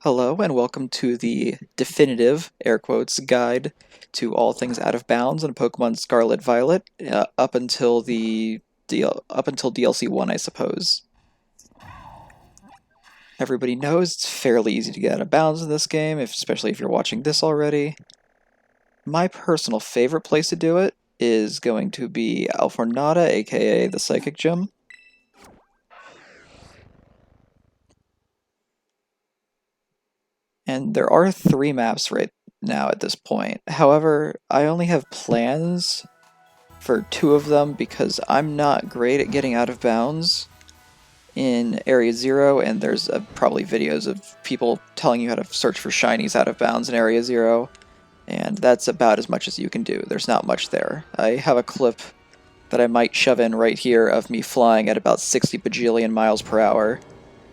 Hello and welcome to the definitive, air quotes, guide to all things out of bounds in Pokemon Scarlet Violet, up until DLC 1, I suppose. Everybody knows it's fairly easy to get out of bounds in this game, especially if you're watching this already. My personal favorite place to do it is going to be Alfornada, aka the Psychic Gym. And there are 3 maps right now at this point. However, I only have plans for 2 of them because I'm not great at getting out of bounds in Area 0, and there's probably videos of people telling you how to search for shinies out of bounds in Area 0, and that's about as much as you can do. There's not much there. I have a clip that I might shove in right here of me flying at about 60 bajillion miles per hour,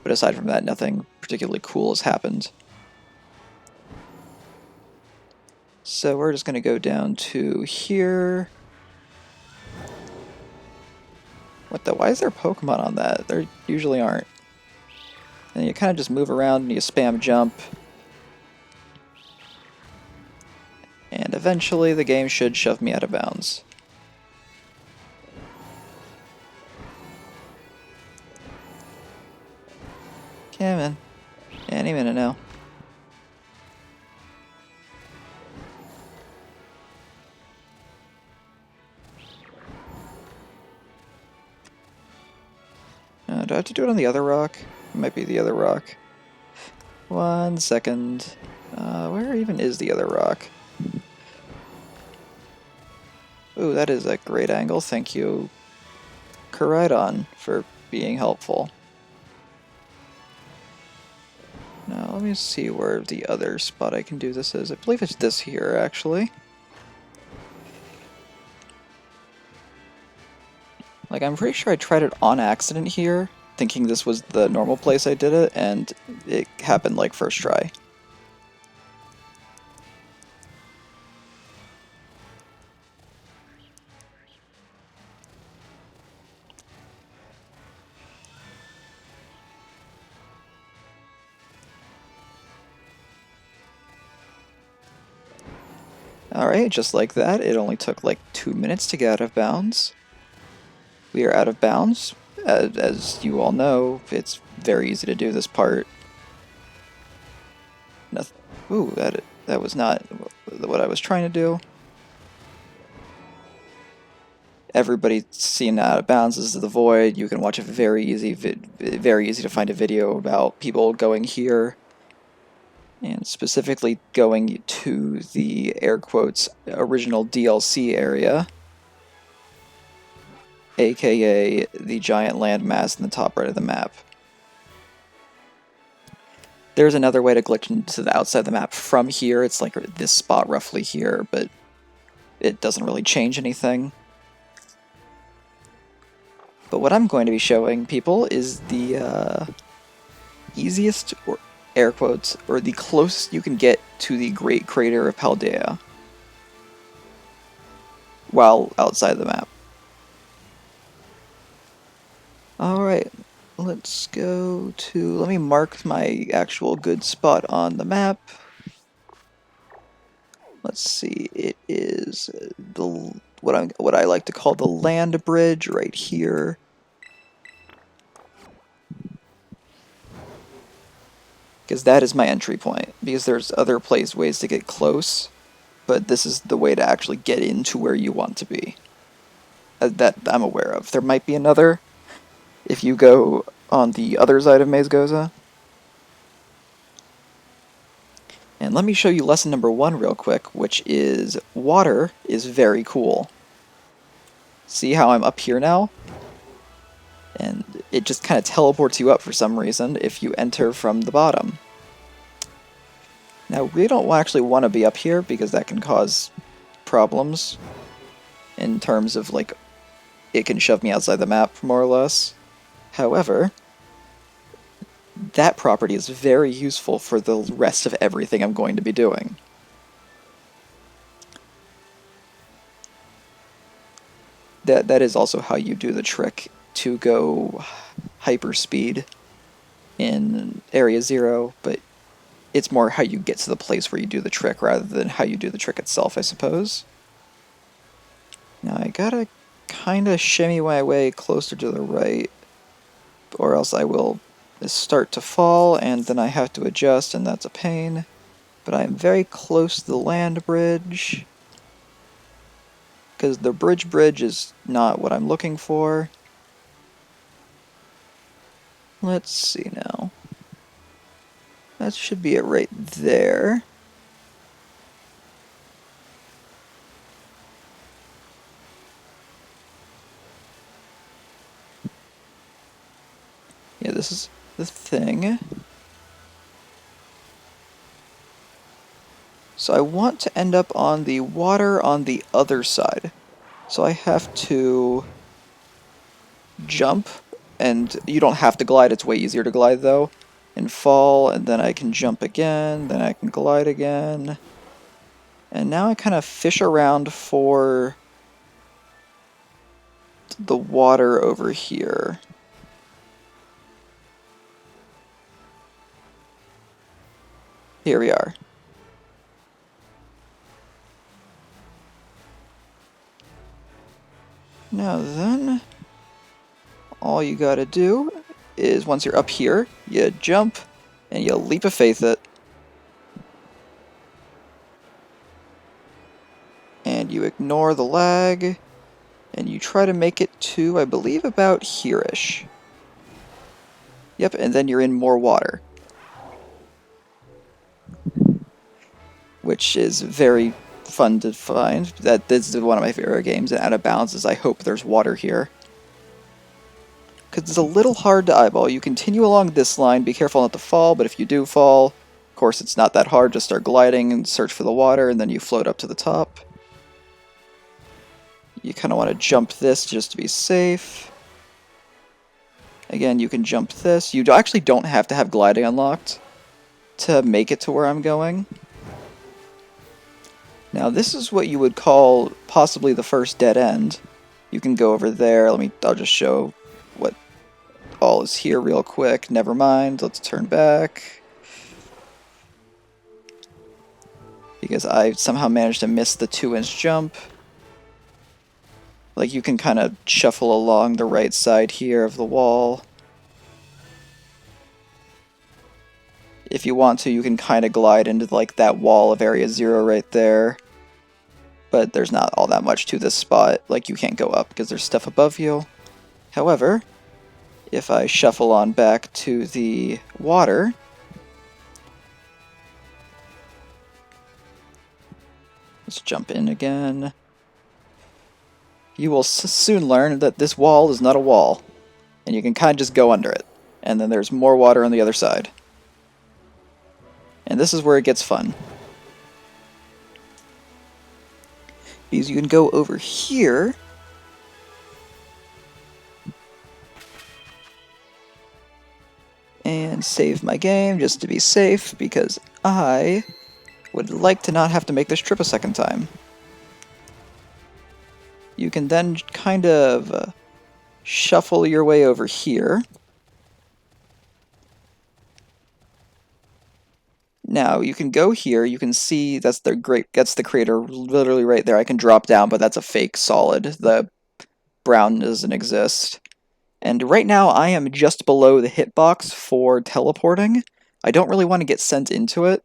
but aside from that, nothing particularly cool has happened. So we're just going to go down to here. What the? Why is there Pokemon on that? There usually aren't. And you kind of just move around and you spam jump. And eventually the game should shove me out of bounds. Come in. Any minute now. Do I have to do it on the other rock? It might be the other rock. 1 second. Where even is the other rock? Ooh, that is a great angle. Thank you, Koraidon, for being helpful. Now, let me see where the other spot I can do this is. I believe it's this here, actually. Like, I'm pretty sure I tried it on accident here, thinking this was the normal place I did it, and it happened like first try. Alright, just like that, it only took like 2 minutes to get out of bounds. We are out of bounds. As you all know, it's very easy to do this part. Nothing. Ooh, that was not what I was trying to do. Everybody's seen out of bounds. This is the void. You can watch a very easy to find a video about people going here, and specifically going to the air quotes original DLC area, aka the giant landmass in the top right of the map. There's another way to glitch into the outside of the map from here. It's like this spot roughly here, but it doesn't really change anything. But what I'm going to be showing people is the easiest, or air quotes, or the closest you can get to the Great Crater of Paldea while outside the map. Alright, let's go to... let me mark my actual good spot on the map. Let's see, it is the what I like to call the land bridge right here. Because that is my entry point, because there's other ways to get close, but this is the way to actually get into where you want to be. That I'm aware of. There might be another if you go on the other side of Maze Goza. And let me show you lesson number 1 real quick, which is water is very cool. See how I'm up here now? And it just kind of teleports you up for some reason if you enter from the bottom. Now, we don't actually want to be up here because that can cause problems in terms of, like, it can shove me outside the map, more or less. However, that property is very useful for the rest of everything I'm going to be doing. That is also how you do the trick to go hyperspeed in Area 0, but it's more how you get to the place where you do the trick rather than how you do the trick itself, I suppose. Now I gotta kinda shimmy my way closer to the right, or else I will start to fall, and then I have to adjust, and that's a pain. But I'm very close to the land bridge, because the bridge is not what I'm looking for. Let's see now. That should be it right there. Yeah, this is the thing. So I want to end up on the water on the other side. So I have to jump, and you don't have to glide, it's way easier to glide though, and fall, and then I can jump again, then I can glide again. And now I kind of fish around for the water over here. Here we are. Now then, all you gotta do is, once you're up here, you jump, and you leap of faith it. And you ignore the lag, and you try to make it to, I believe, about here-ish. Yep, and then you're in more water. Which is very fun to find. This is one of my favorite games, and Out of Bounds is I hope there's water here. Because it's a little hard to eyeball. You continue along this line, be careful not to fall, but if you do fall, of course it's not that hard, just start gliding and search for the water, and then you float up to the top. You kind of want to jump this just to be safe. Again, you can jump this. You actually don't have to have gliding unlocked to make it to where I'm going. Now this is what you would call possibly the first dead end. You can go over there. I'll just show what all is here real quick. Never mind, let's turn back. Because I somehow managed to miss the 2-inch jump. Like, you can kind of shuffle along the right side here of the wall. If you want to, you can kind of glide into, like, that wall of Area 0 right there. But there's not all that much to this spot. Like, you can't go up because there's stuff above you. However, if I shuffle on back to the water, let's jump in again. You will soon learn that this wall is not a wall, and you can kind of just go under it. And then there's more water on the other side. And this is where it gets fun. Because you can go over here, and save my game just to be safe, because I would like to not have to make this trip a second time. You can then kind of shuffle your way over here. Now, you can go here, you can see that's the crater literally right there. I can drop down, but that's a fake solid. The brown doesn't exist. And right now, I am just below the hitbox for teleporting. I don't really want to get sent into it,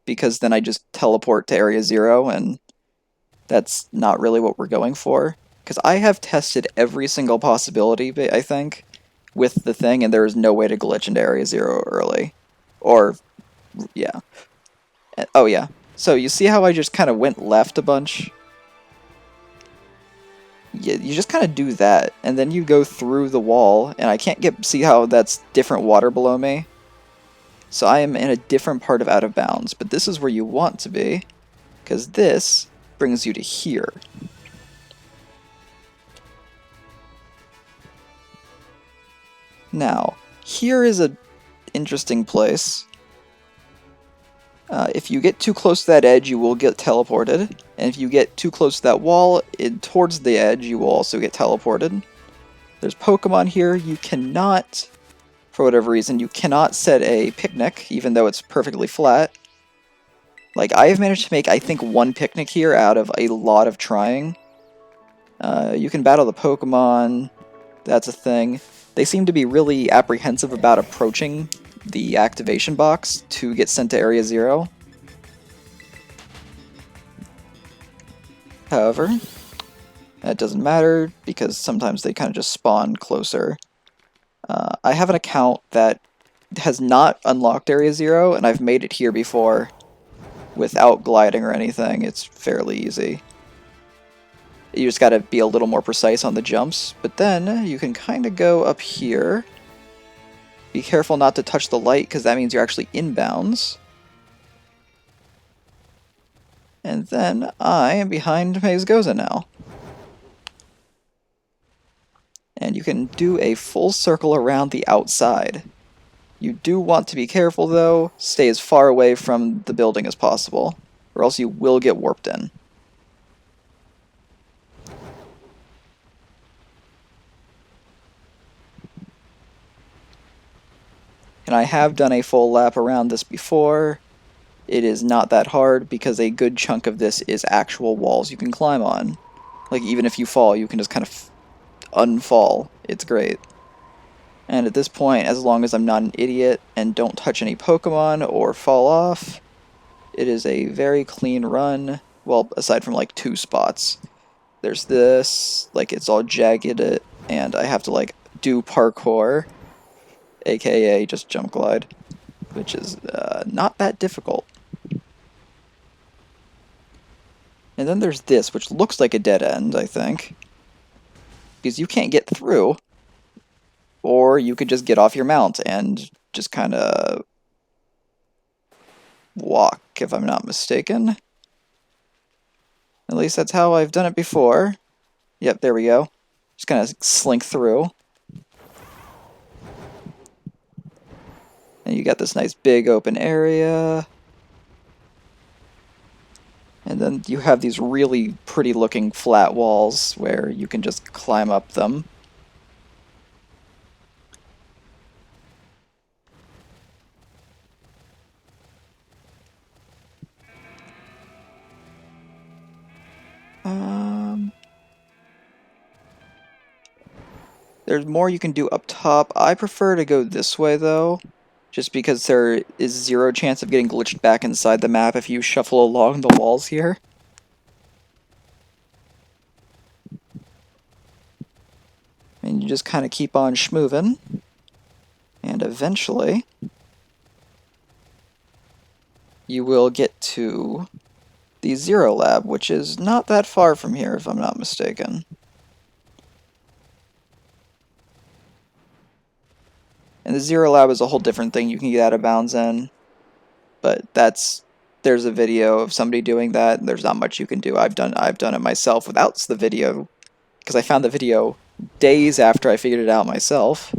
because then I just teleport to Area 0, and that's not really what we're going for. Because I have tested every single possibility, I think, with the thing, and there is no way to glitch into Area 0 early. Or, yeah. Oh, yeah. So, you see how I just kind of went left a bunch? Yeah, you just kind of do that, and then you go through the wall, and I can't see how that's different water below me. So I am in a different part of Out of Bounds, but this is where you want to be, because this brings you to here. Now, here is an interesting place. If you get too close to that edge, you will get teleported. And if you get too close to that wall, towards the edge, you will also get teleported. There's Pokemon here. You cannot, for whatever reason, you cannot set a picnic, even though it's perfectly flat. Like, I have managed to make, I think, one picnic here out of a lot of trying. You can battle the Pokemon. That's a thing. They seem to be really apprehensive about approaching the activation box to get sent to Area 0. However, that doesn't matter because sometimes they kind of just spawn closer. I have an account that has not unlocked Area 0, and I've made it here before without gliding or anything. It's fairly easy. You just gotta be a little more precise on the jumps, but then you can kind of go up here. Be careful not to touch the light, because that means you're actually inbounds. And then I am behind Maze Goza now. And you can do a full circle around the outside. You do want to be careful, though. Stay as far away from the building as possible, or else you will get warped in. And I have done a full lap around this before. It is not that hard because a good chunk of this is actual walls you can climb on. Like, even if you fall, you can just kind of unfall. It's great. And at this point, as long as I'm not an idiot and don't touch any Pokemon or fall off, it is a very clean run. Well, aside from like 2 spots. There's this, like, it's all jagged, and I have to like do parkour, aka just jump glide, which is not that difficult. And then there's this, which looks like a dead end, I think, because you can't get through, or you could just get off your mount and just kind of walk, if I'm not mistaken. At least that's how I've done it before. Yep, there we go. Just kind of slink through. And you got this nice big open area. And then you have these really pretty looking flat walls where you can just climb up them. There's more you can do up top. I prefer to go this way though, just because there is 0 chance of getting glitched back inside the map if you shuffle along the walls here. And you just kind of keep on schmoving. And eventually, you will get to the Zero Lab, which is not that far from here, if I'm not mistaken. And the Zero Lab is a whole different thing you can get out of bounds in. But there's a video of somebody doing that, and there's not much you can do. I've done it myself without the video, because I found the video days after I figured it out myself.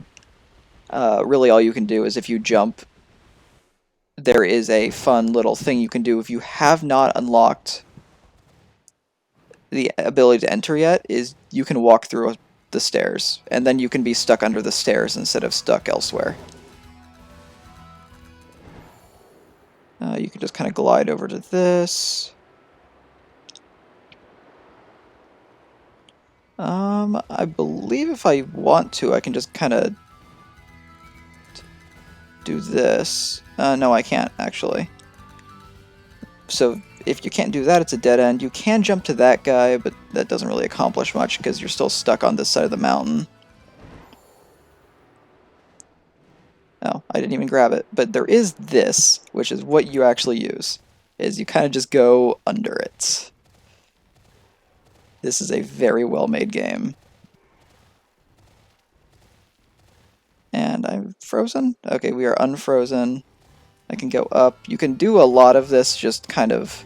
Really all you can do is if you jump, there is a fun little thing you can do if you have not unlocked the ability to enter yet, is you can walk through the stairs, and then you can be stuck under the stairs instead of stuck elsewhere. You can just kind of glide over to this. I believe if I want to, I can just kind of do this. No, I can't, actually. So if you can't do that, it's a dead end. You can jump to that guy, but that doesn't really accomplish much because you're still stuck on this side of the mountain. Oh, I didn't even grab it. But there is this, which is what you actually use, is you kind of just go under it. This is a very well-made game. And I'm frozen? Okay, we are unfrozen. I can go up. You can do a lot of this just kind of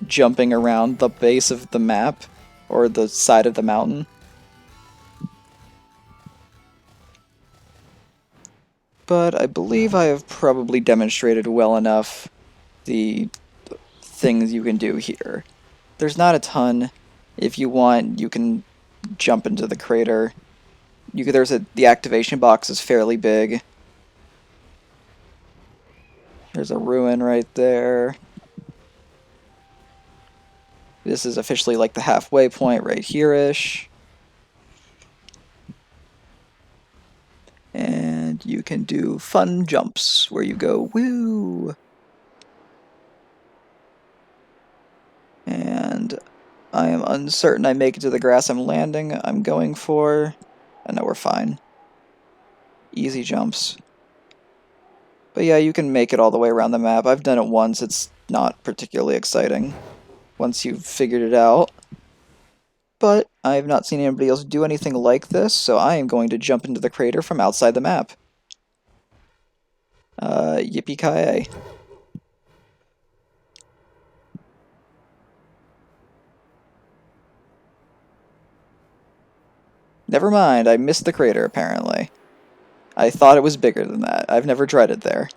jumping around the base of the map, or the side of the mountain. But I believe I have probably demonstrated well enough the things you can do here. There's not a ton. If you want, you can jump into the crater. The activation box is fairly big. There's a ruin right there. This is officially like the halfway point right here-ish. And you can do fun jumps where you go, woo! And I am uncertain I make it to the grass I'm landing. I'm going for... I know we're fine. Easy jumps. But yeah, you can make it all the way around the map. I've done it once. It's not particularly exciting once you've figured it out. But I have not seen anybody else do anything like this, so I am going to jump into the crater from outside the map. Yippee-ki-yay. Never mind, I missed the crater, apparently. I thought it was bigger than that. I've never tried it there.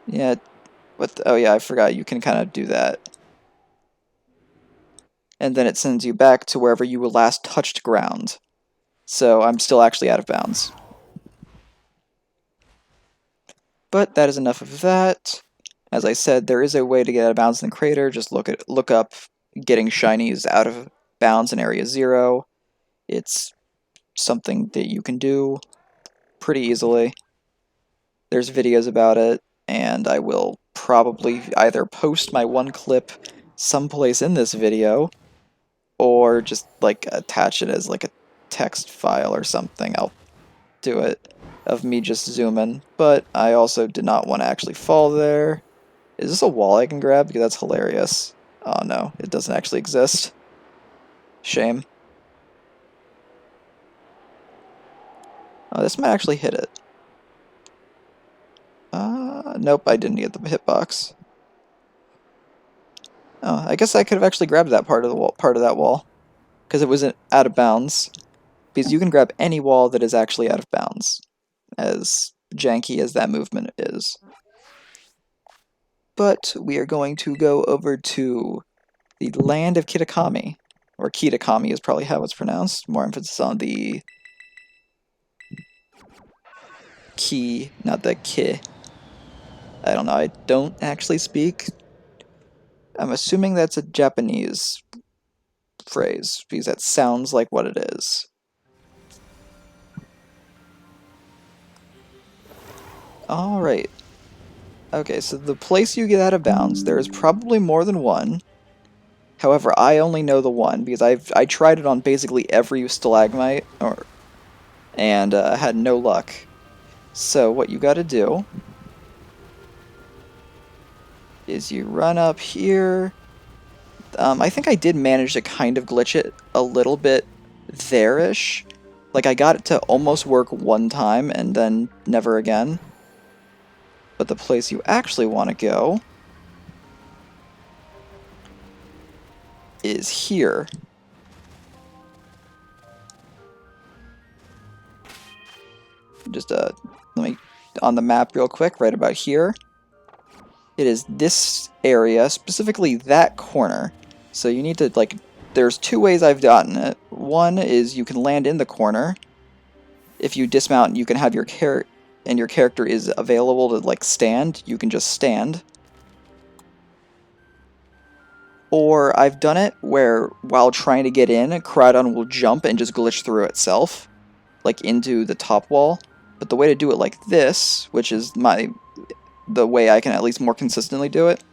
Yeah, oh yeah, I forgot you can kind of do that. And then it sends you back to wherever you last touched ground. So I'm still actually out of bounds. But that is enough of that. As I said, there is a way to get out of bounds in the crater. Just look up getting shinies out of bounds in Area 0. It's something that you can do pretty easily. There's videos about it, and I will probably either post my one clip someplace in this video, or just like attach it as like a text file or something. I'll do it of me just zooming, but I also did not want to actually fall there. Is this a wall I can grab? Because that's hilarious. Oh no, it doesn't actually exist. Shame. Oh, this might actually hit it. Nope, I didn't get the hitbox. Oh, I guess I could have actually grabbed that part of that wall, because it wasn't out of bounds. Because you can grab any wall that is actually out of bounds, as janky as that movement is. But we are going to go over to the land of Kitakami, or Kitakami is probably how it's pronounced. More emphasis on the ki, not the ki. I don't know, I don't actually speak. I'm assuming that's a Japanese phrase, because that sounds like what it is. Alright. Okay, so the place you get out of bounds, there is probably more than one. However, I only know the one, because I tried it on basically every stalagmite, and had no luck. So what you gotta do is you run up here. I think I did manage to kind of glitch it a little bit there-ish. Like, I got it to almost work one time and then never again. But the place you actually want to go is here. Just, let me, on the map real quick, right about here. It is this area, specifically that corner. So you need to, like, there's two ways I've gotten it. One is you can land in the corner. If you dismount, you can have your character is available to, like, stand. You can just stand. Or I've done it where, while trying to get in, Crowdon will jump and just glitch through itself, like, into the top wall. But the way to do it like this, which is the way I can at least more consistently do it,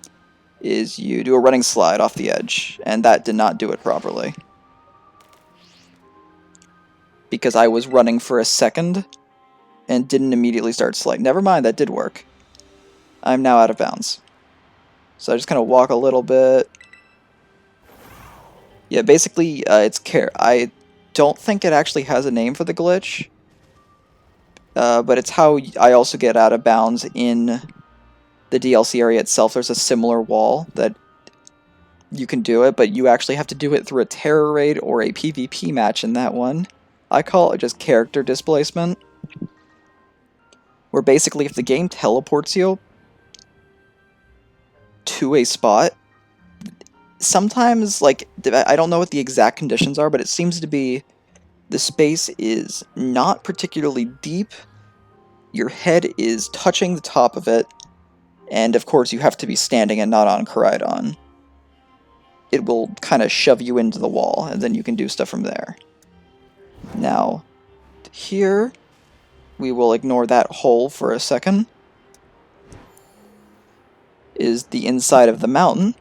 is you do a running slide off the edge, and that did not do it properly. Because I was running for a second, and didn't immediately start sliding. Never mind, that did work. I'm now out of bounds. So I just kind of walk a little bit. Yeah, basically, it's I don't think it actually has a name for the glitch, but it's how I also get out of bounds in the DLC area itself. There's a similar wall that you can do it, but you actually have to do it through a terror raid or a PvP match in that one. I call it just character displacement, where basically if the game teleports you to a spot, sometimes, like, I don't know what the exact conditions are, but it seems to be The space is not particularly deep. Your head is touching the top of it, and of course you have to be standing and not on Koraidon. It will kind of shove you into the wall, and then you can do stuff from there. Now, here, we will ignore that hole for a second, is the inside of the mountain.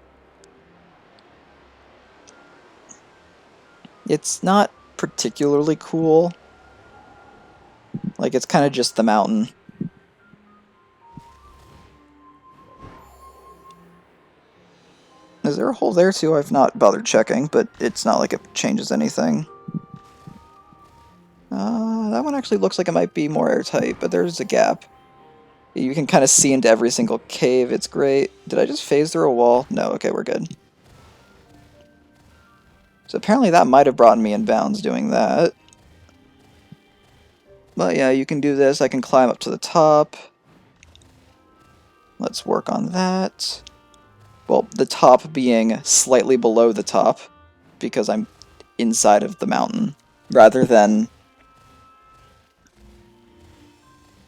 It's not particularly cool. Like, it's kind of just the mountain. Is there a hole there too? I've not bothered checking, but it's not like it changes anything. That one actually looks like it might be more airtight, but there's a gap. You can kind of see into every single cave, it's great. Did I just phase through a wall? No, okay, we're good. So apparently that might have brought me in bounds doing that. But yeah, you can do this. I can climb up to the top. Let's work on that. Well, the top being slightly below the top, because I'm inside of the mountain, rather than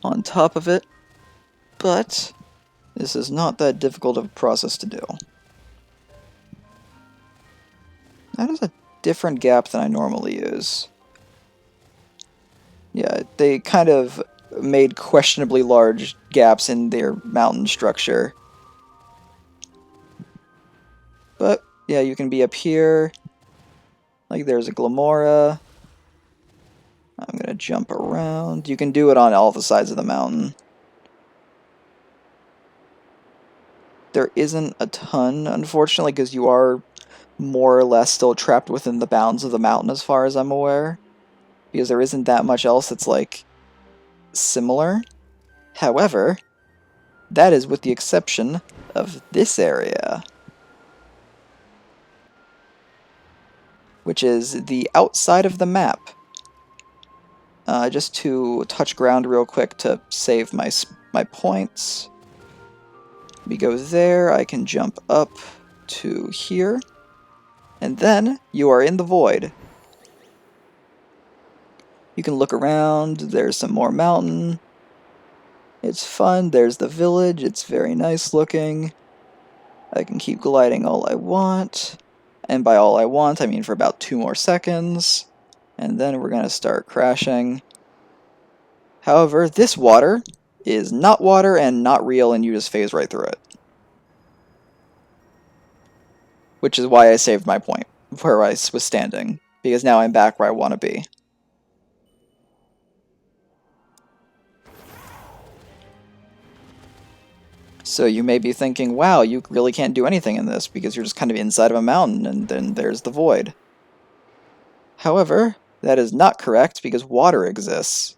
on top of it. But this is not that difficult of a process to do. That is a different gap than I normally use. Yeah, they kind of made questionably large gaps in their mountain structure. But, yeah, you can be up here. Like, there's a Glamora. I'm gonna jump around. You can do it on all the sides of the mountain. There isn't a ton, unfortunately, because you are more or less still trapped within the bounds of the mountain as far as I'm aware. Because there isn't that much else that's, like, similar. However, that is with the exception of this area, which is the outside of the map. Just to touch ground real quick to save my points. We go there, I can jump up to here, and then you are in the void. You can look around, there's some more mountain. It's fun, there's the village, it's very nice looking. I can keep gliding all I want, and by all I want I mean for about 2 more seconds, and then we're gonna start crashing. However, this water is not water and not real, and you just phase right through it. Which is why I saved my point, where I was standing, because now I'm back where I want to be. So you may be thinking, wow, you really can't do anything in this, because you're just kind of inside of a mountain, and then there's the void. However, that is not correct, because water exists.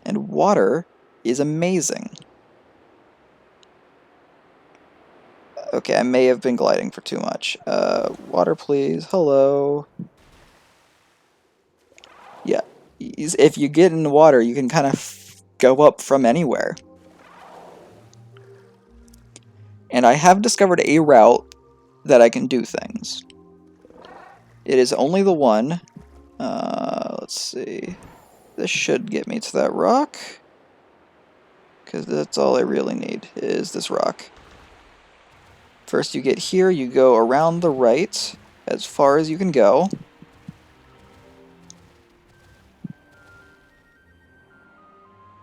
And water is amazing. Okay, I may have been gliding for too much. Water, please. Hello. Yeah, if you get in the water, you can kind of go up from anywhere. And I have discovered a route that I can do things. It is only the one. Let's see. This should get me to that rock. Because that's all I really need, is this rock. First you get here, you go around the right, as far as you can go.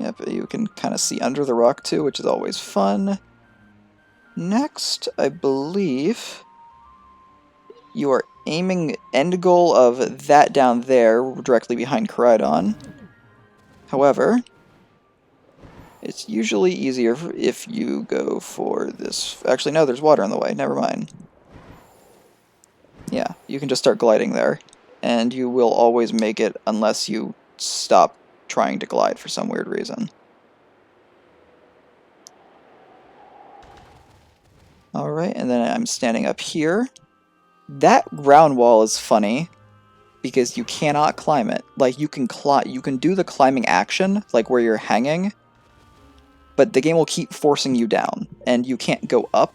Yep, you can kind of see under the rock too, which is always fun. Next, I believe you are aiming end goal of that down there, directly behind Koraidon. However, it's usually easier if you go for this. Actually, no, there's water in the way. Never mind. Yeah, you can just start gliding there, and you will always make it unless you stop trying to glide for some weird reason. Alright, and then I'm standing up here. That round wall is funny because you cannot climb it. Like, you can do the climbing action, like where you're hanging, but the game will keep forcing you down, and you can't go up,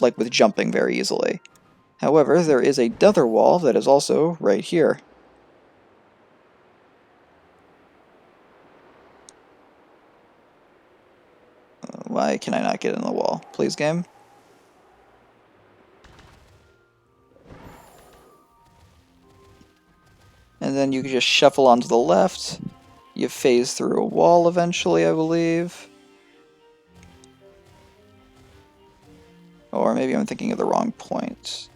like with jumping, very easily. However, there is another wall that is also right here. Why can I not get in the wall? Please, game? And then you can just shuffle onto the left. You phase through a wall eventually, I believe. Or maybe I'm thinking of the wrong point.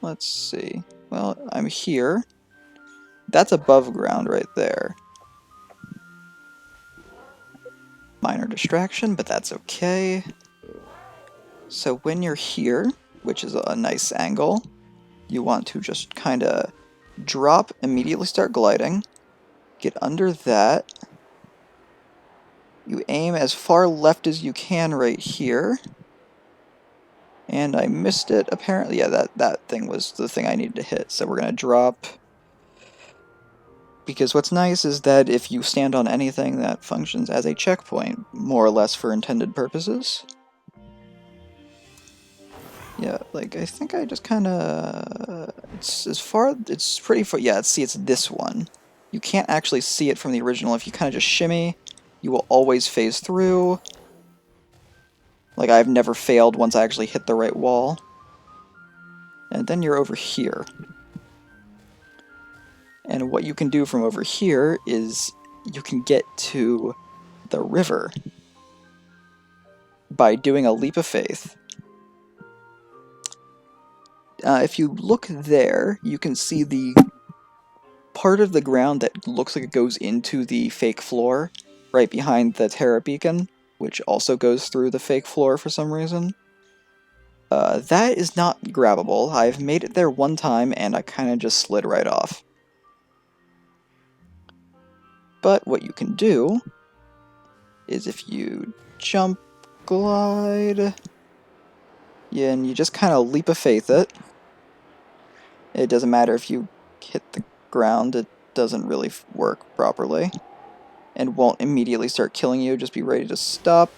Let's see. Well, I'm here. That's above ground right there. Minor distraction, but that's okay. So when you're here, which is a nice angle, you want to just kind of drop, immediately start gliding, get under that. You aim as far left as you can right here. And I missed it, apparently. Yeah, that thing was the thing I needed to hit. So we're going to drop. Because what's nice is that if you stand on anything, that functions as a checkpoint, more or less for intended purposes. Yeah, like, I think I just kind of... It's pretty far... Yeah, see, it's this one. You can't actually see it from the original. If you kind of just shimmy, you will always phase through. Like, I've never failed once I actually hit the right wall. And then you're over here. And what you can do from over here is you can get to the river by doing a leap of faith. If you look there, you can see the part of the ground that looks like it goes into the fake floor, right behind the Terra beacon, which also goes through the fake floor for some reason. That is not grabbable. I've made it there one time, and I kind of just slid right off. But what you can do is if you jump, glide, yeah, and you just kind of leap of faith it. It doesn't matter if you hit the ground, it doesn't really work properly. And won't immediately start killing you, just be ready to stop.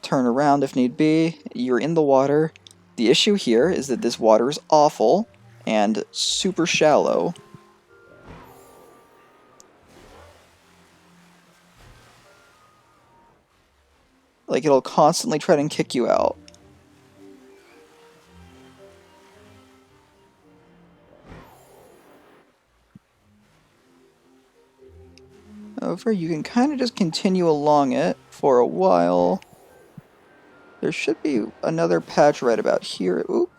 Turn around if need be. You're in the water. The issue here is that this water is awful and super shallow. Like, it'll constantly try and kick you out. However, you can kind of just continue along it for a while. There should be another patch right about here. Oop.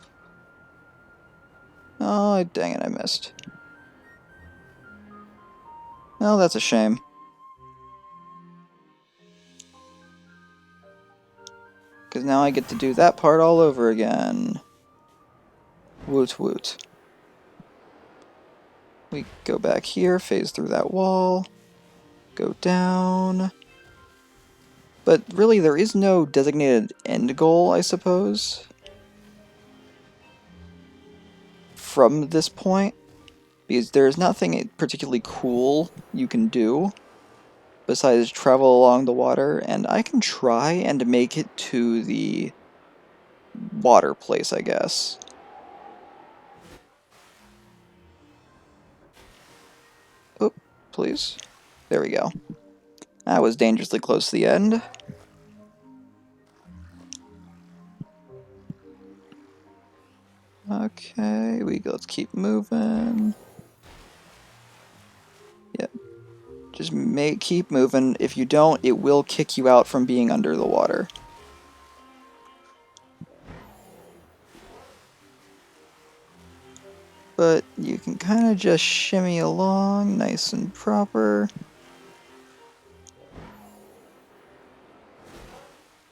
Oh, dang it, I missed. Oh, that's a shame. Because now I get to do that part all over again. Woot woot. We go back here, phase through that wall, go down. But really, there is no designated end goal, I suppose, from this point, because there's nothing particularly cool you can do besides travel along the water, and I can try and make it to the water place, I guess. Oh, please. There we go. That was dangerously close to the end. Okay, let's keep moving. Yeah. Just keep moving. If you don't, it will kick you out from being under the water. But you can kind of just shimmy along, nice and proper.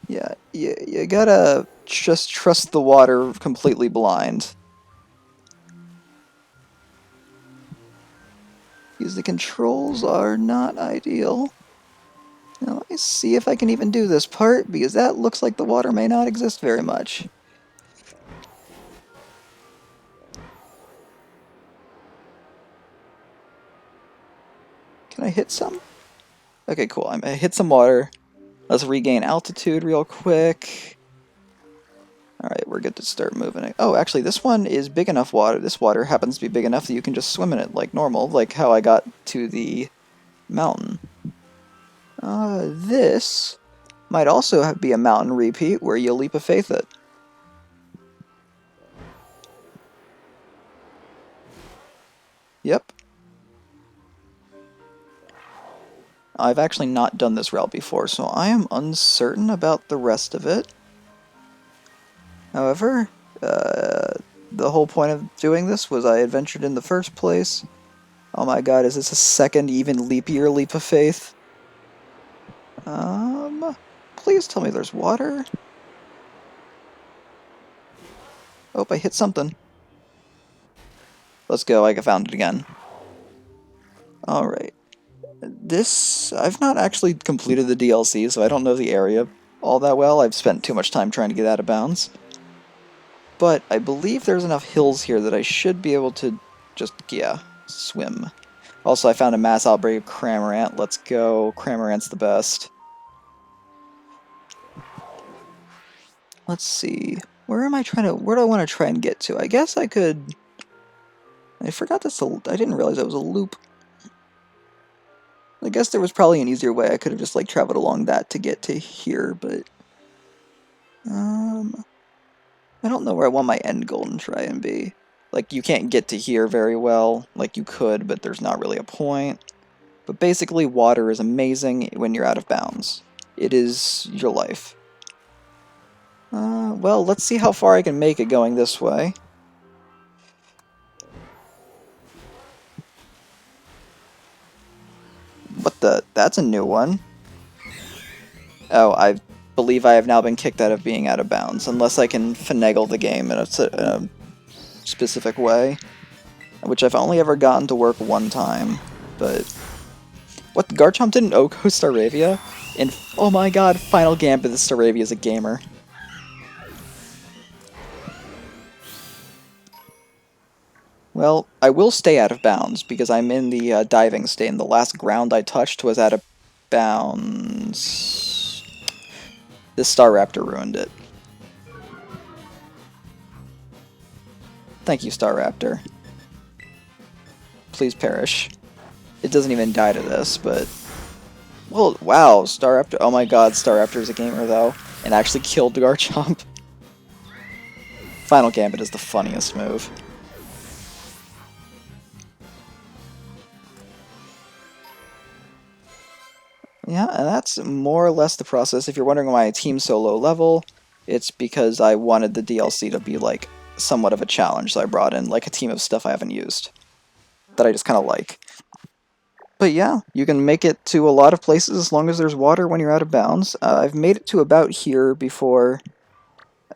Yeah, you gotta just trust the water completely blind. Because the controls are not ideal. Now let me see if I can even do this part, because that looks like the water may not exist very much. Can I hit some? Okay, cool. I hit some water. Let's regain altitude real quick. Alright, we're good to start moving it. Oh, actually, this one is big enough water. This water happens to be big enough that you can just swim in it like normal, like how I got to the mountain. This might also be a mountain repeat where you leap of faith it. Yep. I've actually not done this route before, so I am uncertain about the rest of it. However, the whole point of doing this was I adventured in the first place. Oh my god, is this a second even leap year leap of faith? Please tell me there's water. Oh, I hit something. Let's go, I found it again. Alright. I've not actually completed the DLC, so I don't know the area all that well. I've spent too much time trying to get out of bounds. But I believe there's enough hills here that I should be able to just, yeah, swim. Also, I found a mass outbreak of Cramorant. Let's go. Cramorant's the best. Let's see. Where do I want to try and get to? I guess I could... I forgot this. I didn't realize that was a loop. I guess there was probably an easier way. I could have just, like, traveled along that to get to here, but... I don't know where I want my end goal and try and be. Like, you can't get to here very well. Like, you could, but there's not really a point. But basically, water is amazing when you're out of bounds. It is your life. Well, let's see how far I can make it going this way. What the? That's a new one. Oh, I believe I have now been kicked out of being out of bounds, unless I can finagle the game in a specific way, which I've only ever gotten to work one time, but... What, Garchomp didn't OHKO Staravia? And, oh my god, Final Gambit, the Staravia is a gamer. Well, I will stay out of bounds, because I'm in the diving state, and the last ground I touched was out of bounds. This Staraptor ruined it. Thank you, Staraptor. Please perish. It doesn't even die to this, but... Well, wow, Staraptor... Oh my god, Staraptor is a gamer, though, and actually killed Garchomp. Final Gambit is the funniest move. Yeah, and that's more or less the process. If you're wondering why I team's so low level, it's because I wanted the DLC to be, like, somewhat of a challenge, so I brought in, like, a team of stuff I haven't used. That I just kind of like. But yeah, you can make it to a lot of places as long as there's water when you're out of bounds. I've made it to about here before.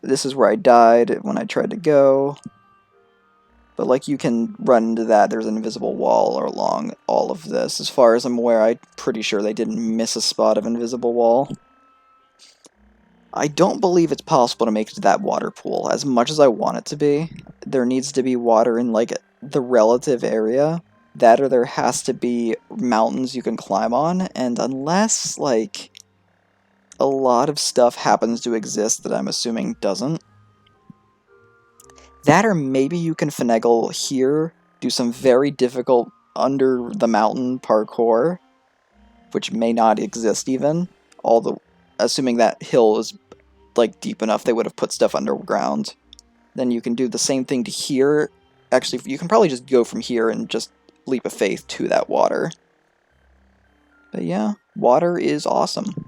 This is where I died when I tried to go. But like you can run into that, there's an invisible wall along all of this. As far as I'm aware, I'm pretty sure they didn't miss a spot of invisible wall. I don't believe it's possible to make it to that water pool. As much as I want it to be, there needs to be water in like the relative area. That or there has to be mountains you can climb on, and unless, like, a lot of stuff happens to exist that I'm assuming doesn't, that or maybe you can finagle here, do some very difficult under-the-mountain parkour, which may not exist even, assuming that hill is, like, deep enough they would have put stuff underground. Then you can do the same thing to here. Actually, you can probably just go from here and just leap of faith to that water. But yeah, water is awesome.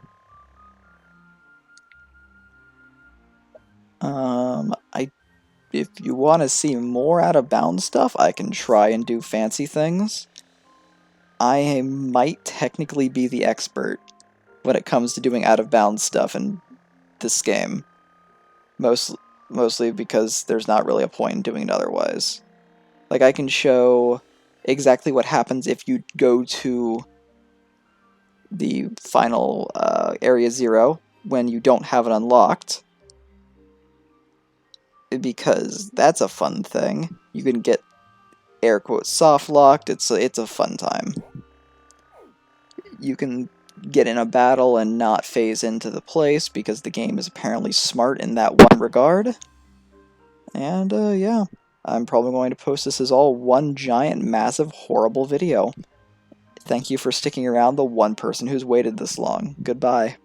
If you want to see more out of bounds stuff, I can try and do fancy things. I might technically be the expert when it comes to doing out of bounds stuff in this game. Mostly because there's not really a point in doing it otherwise. Like, I can show exactly what happens if you go to the final Area 0 when you don't have it unlocked. Because that's a fun thing. You can get air quotes soft locked. It's a fun time. You can get in a battle and not phase into the place, because the game is apparently smart in that one regard. And yeah, I'm probably going to post this as all one giant, massive, horrible video. Thank you for sticking around, the one person who's waited this long. Goodbye.